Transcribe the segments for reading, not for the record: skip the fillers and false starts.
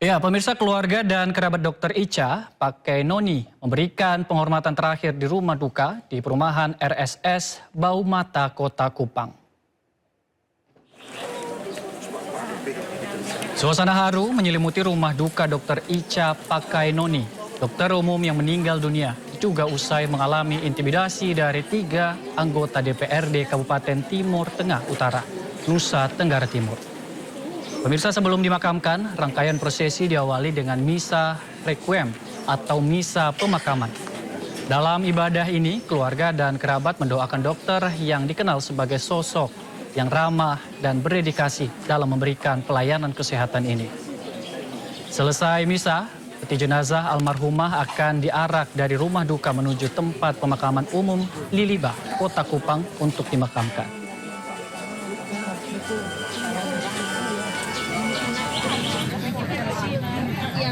Ya, pemirsa, keluarga dan kerabat Dr. Icha Pakainoni memberikan penghormatan terakhir di rumah duka di perumahan RSS Baumata, Kota Kupang. Suasana haru menyelimuti rumah duka Dr. Icha Pakainoni, dokter umum yang meninggal dunia, juga usai mengalami intimidasi dari 3 anggota DPRD Kabupaten Timur Tengah Utara, Nusa Tenggara Timur. Pemirsa, sebelum dimakamkan, rangkaian prosesi diawali dengan misa requiem atau misa pemakaman. Dalam ibadah ini, keluarga dan kerabat mendoakan dokter yang dikenal sebagai sosok yang ramah dan berdedikasi dalam memberikan pelayanan kesehatan ini. Selesai misa, peti jenazah almarhumah akan diarak dari rumah duka menuju tempat pemakaman umum Liliba, Kota Kupang untuk dimakamkan.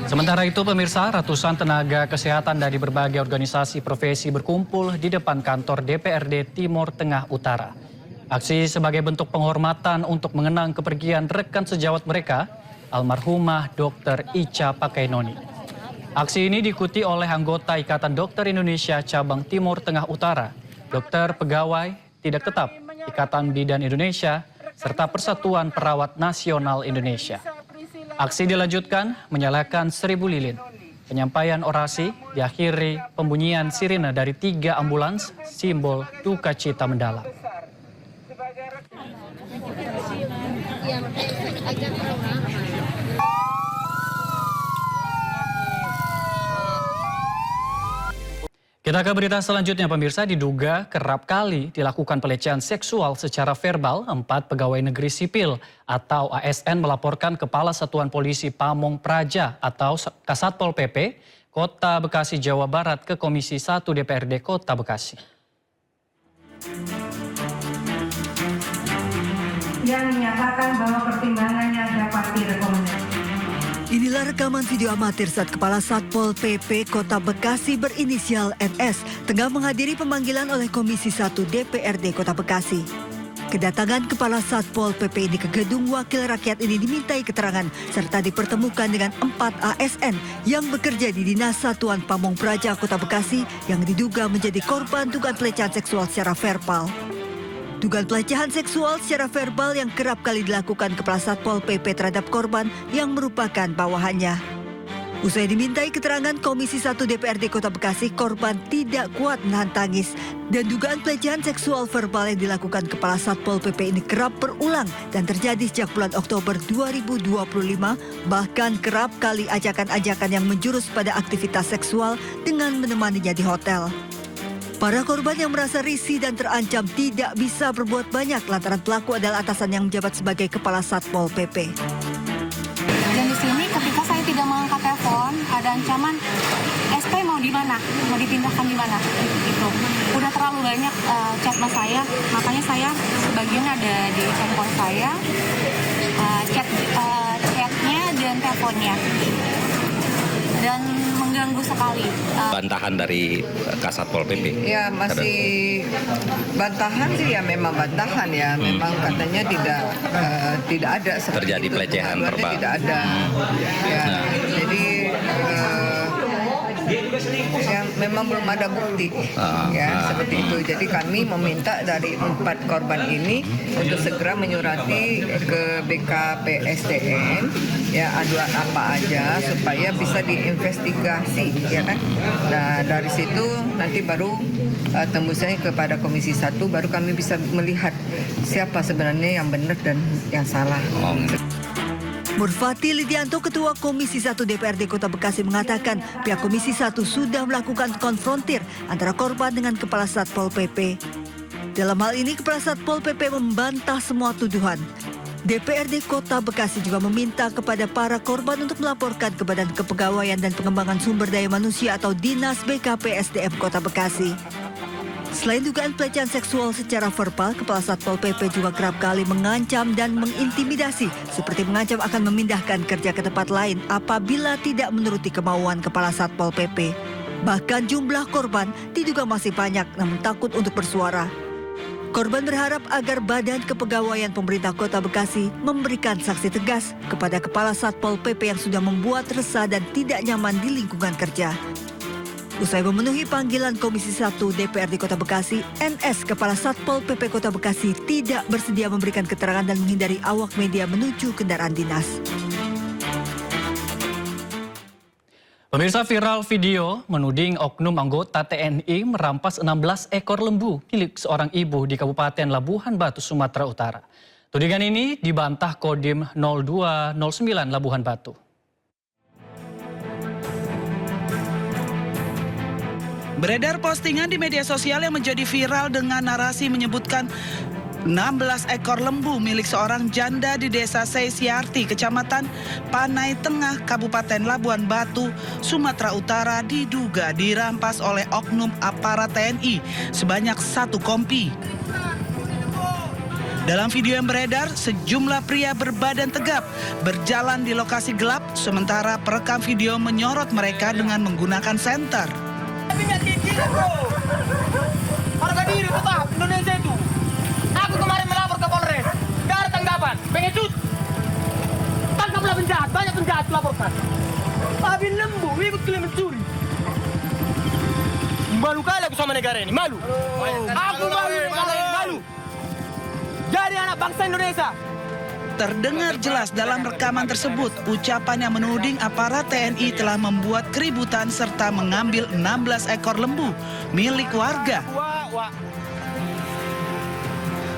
Sementara itu, pemirsa, ratusan tenaga kesehatan dari berbagai organisasi profesi berkumpul di depan kantor DPRD Timur Tengah Utara. Aksi sebagai bentuk penghormatan untuk mengenang kepergian rekan sejawat mereka, almarhumah Dr. Icha Pakainoni. Aksi ini diikuti oleh anggota Ikatan Dokter Indonesia Cabang Timur Tengah Utara, dokter pegawai tidak tetap Ikatan Bidan Indonesia, serta Persatuan Perawat Nasional Indonesia. Aksi dilanjutkan menyalakan 1000 lilin. Penyampaian orasi diakhiri pembunyian sirine dari 3 ambulans, simbol duka cita mendalam. Kita ke berita selanjutnya, pemirsa. Diduga kerap kali dilakukan pelecehan seksual secara verbal, 4 pegawai negeri sipil atau ASN melaporkan Kepala Satuan Polisi Pamong Praja atau Kasatpol PP Kota Bekasi, Jawa Barat ke Komisi 1 DPRD Kota Bekasi. Yang menyatakan bahwa pertimbangannya dapat direkomendasikan. Inilah rekaman video amatir saat Kepala Satpol PP Kota Bekasi berinisial NS tengah menghadiri pemanggilan oleh Komisi 1 DPRD Kota Bekasi. Kedatangan Kepala Satpol PP ini ke gedung Wakil Rakyat ini dimintai keterangan serta dipertemukan dengan 4 ASN yang bekerja di Dinas Satuan Pamong Praja Kota Bekasi yang diduga menjadi korban dugaan pelecehan seksual secara verbal. Dugaan pelecehan seksual secara verbal yang kerap kali dilakukan Kepala Satpol PP terhadap korban yang merupakan bawahannya. Usai dimintai keterangan Komisi 1 DPRD Kota Bekasi, korban tidak kuat menahan tangis. Dan dugaan pelecehan seksual verbal yang dilakukan Kepala Satpol PP ini kerap berulang dan terjadi sejak bulan Oktober 2025, bahkan kerap kali ajakan-ajakan yang menjurus pada aktivitas seksual dengan menemaninya di hotel. Para korban yang merasa risih dan terancam tidak bisa berbuat banyak lantaran pelaku adalah atasan yang menjabat sebagai Kepala Satpol PP. Dan di sini ketika saya tidak mengangkat telepon, ada ancaman, SP mau di mana? Mau dipindahkan di mana? Gitu. Udah terlalu banyak chat mas saya, makanya saya sebagian ada di handphone saya, chatnya dan teleponnya. Dan mengganggu sekali. Bantahan dari Kasatpol PP? Ya masih bantahan sih ya, memang bantahan ya, memang katanya tidak ada terjadi itu. Pelecehan verbal. Tidak ada. Ya, jadi ya, memang belum ada bukti seperti itu. Jadi kami meminta dari 4 korban ini untuk segera menyurati ke BKPSDM ya aduan apa aja supaya bisa diinvestigasi ya kan. Nah dari situ nanti baru tembusnya kepada Komisi 1 baru kami bisa melihat siapa sebenarnya yang benar dan yang salah. Murfati Lidianto, Ketua Komisi 1 DPRD Kota Bekasi mengatakan pihak Komisi 1 sudah melakukan konfrontir antara korban dengan Kepala Satpol PP. Dalam hal ini Kepala Satpol PP membantah semua tuduhan. DPRD Kota Bekasi juga meminta kepada para korban untuk melaporkan ke Badan Kepegawaian dan Pengembangan Sumber Daya Manusia atau Dinas BKPSDM Kota Bekasi. Selain dugaan pelecehan seksual secara verbal, Kepala Satpol PP juga kerap kali mengancam dan mengintimidasi, seperti mengancam akan memindahkan kerja ke tempat lain apabila tidak menuruti kemauan Kepala Satpol PP. Bahkan jumlah korban diduga masih banyak namun takut untuk bersuara. Korban berharap agar Badan Kepegawaian Pemerintah Kota Bekasi memberikan sanksi tegas kepada Kepala Satpol PP yang sudah membuat resah dan tidak nyaman di lingkungan kerja. Usai memenuhi panggilan Komisi 1 DPRD Kota Bekasi, NS Kepala Satpol PP Kota Bekasi tidak bersedia memberikan keterangan dan menghindari awak media menuju kendaraan dinas. Pemirsa, viral video menuding oknum anggota TNI merampas 16 ekor lembu milik seorang ibu di Kabupaten Labuhan Batu, Sumatera Utara. Tudingan ini dibantah Kodim 0209 Labuhan Batu. Beredar postingan di media sosial yang menjadi viral dengan narasi menyebutkan 16 ekor lembu milik seorang janda di Desa Seisiarti, Kecamatan Panai Tengah, Kabupaten Labuhan Batu, Sumatera Utara diduga dirampas oleh oknum aparat TNI sebanyak 1 kompi. Dalam video yang beredar, sejumlah pria berbadan tegap berjalan di lokasi gelap, sementara perekam video menyorot mereka dengan menggunakan senter. Harga diri tetap Indonesia itu. Aku kemarin melapor ke Polres. Gak ada tanggapan. Pengecut. Tangkaplah penjahat. Banyak penjahat laporkan. Tapi lembu ikut klaim mencuri. Malu kali aku sama negara ini. Malu. Aku malu negara ini. Malu. Jadi anak bangsa Indonesia. Terdengar jelas dalam rekaman tersebut ucapan yang menuding aparat TNI telah membuat keributan serta mengambil 16 ekor lembu milik warga.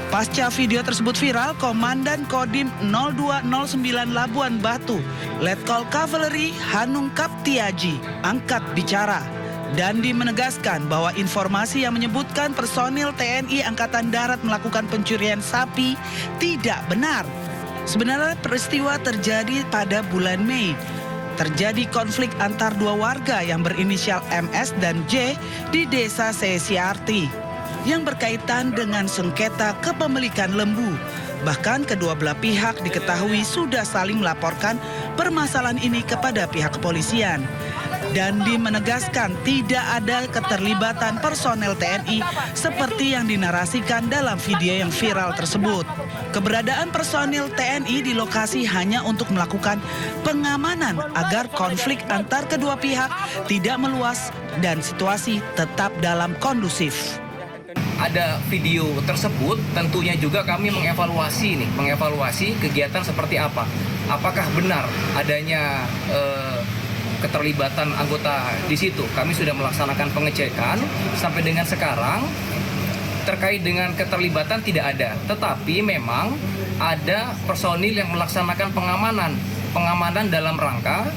Pasca video tersebut viral, Komandan Kodim 0209 Labuhan Batu, Letkol Kavaleri Hanung Kaptiaji, angkat bicara. Dandi menegaskan bahwa informasi yang menyebutkan personil TNI Angkatan Darat melakukan pencurian sapi tidak benar. Sebenarnya peristiwa terjadi pada bulan Mei. Terjadi konflik antar dua warga yang berinisial MS dan J di Desa Seisiarti yang berkaitan dengan sengketa kepemilikan lembu. Bahkan kedua belah pihak diketahui sudah saling melaporkan permasalahan ini kepada pihak kepolisian. Dandi menegaskan tidak ada keterlibatan personel TNI seperti yang dinarasikan dalam video yang viral tersebut. Keberadaan personil TNI di lokasi hanya untuk melakukan pengamanan agar konflik antar kedua pihak tidak meluas dan situasi tetap dalam kondusif. Ada video tersebut, tentunya juga kami mengevaluasi kegiatan seperti apa. Apakah benar adanya keterlibatan anggota di situ? Kami sudah melaksanakan pengecekan sampai dengan sekarang terkait dengan keterlibatan tidak ada. Tetapi memang ada personil yang melaksanakan pengamanan dalam rangka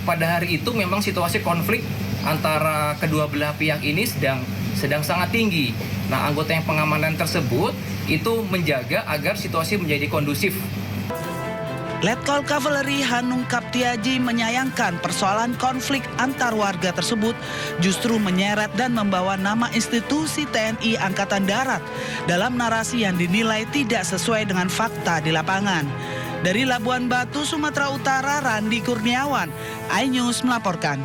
pada hari itu memang situasi konflik antara kedua belah pihak ini sedang sangat tinggi. Nah, anggota yang pengamanan tersebut itu menjaga agar situasi menjadi kondusif. Letkol Kavaleri Hanung Kaptiaji menyayangkan persoalan konflik antar warga tersebut justru menyeret dan membawa nama institusi TNI Angkatan Darat dalam narasi yang dinilai tidak sesuai dengan fakta di lapangan. Dari Labuhan Batu, Sumatera Utara, Randi Kurniawan, iNews melaporkan.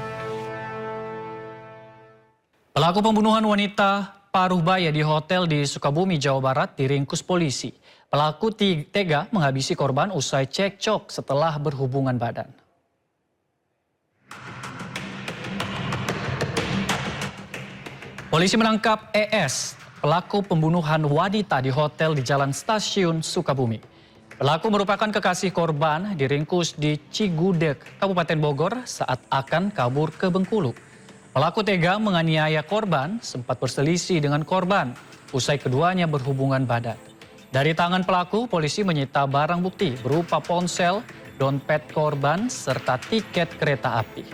Pelaku pembunuhan wanita paruh baya di hotel di Sukabumi, Jawa Barat diringkus polisi. Pelaku tega menghabisi korban usai cekcok setelah berhubungan badan. Polisi menangkap ES, pelaku pembunuhan wanita di hotel di Jalan Stasiun Sukabumi. Pelaku merupakan kekasih korban, diringkus di Cigudeg, Kabupaten Bogor saat akan kabur ke Bengkulu. Pelaku tega menganiaya korban, sempat berselisih dengan korban usai keduanya berhubungan badan. Dari tangan pelaku, polisi menyita barang bukti berupa ponsel, dompet korban, serta tiket kereta api.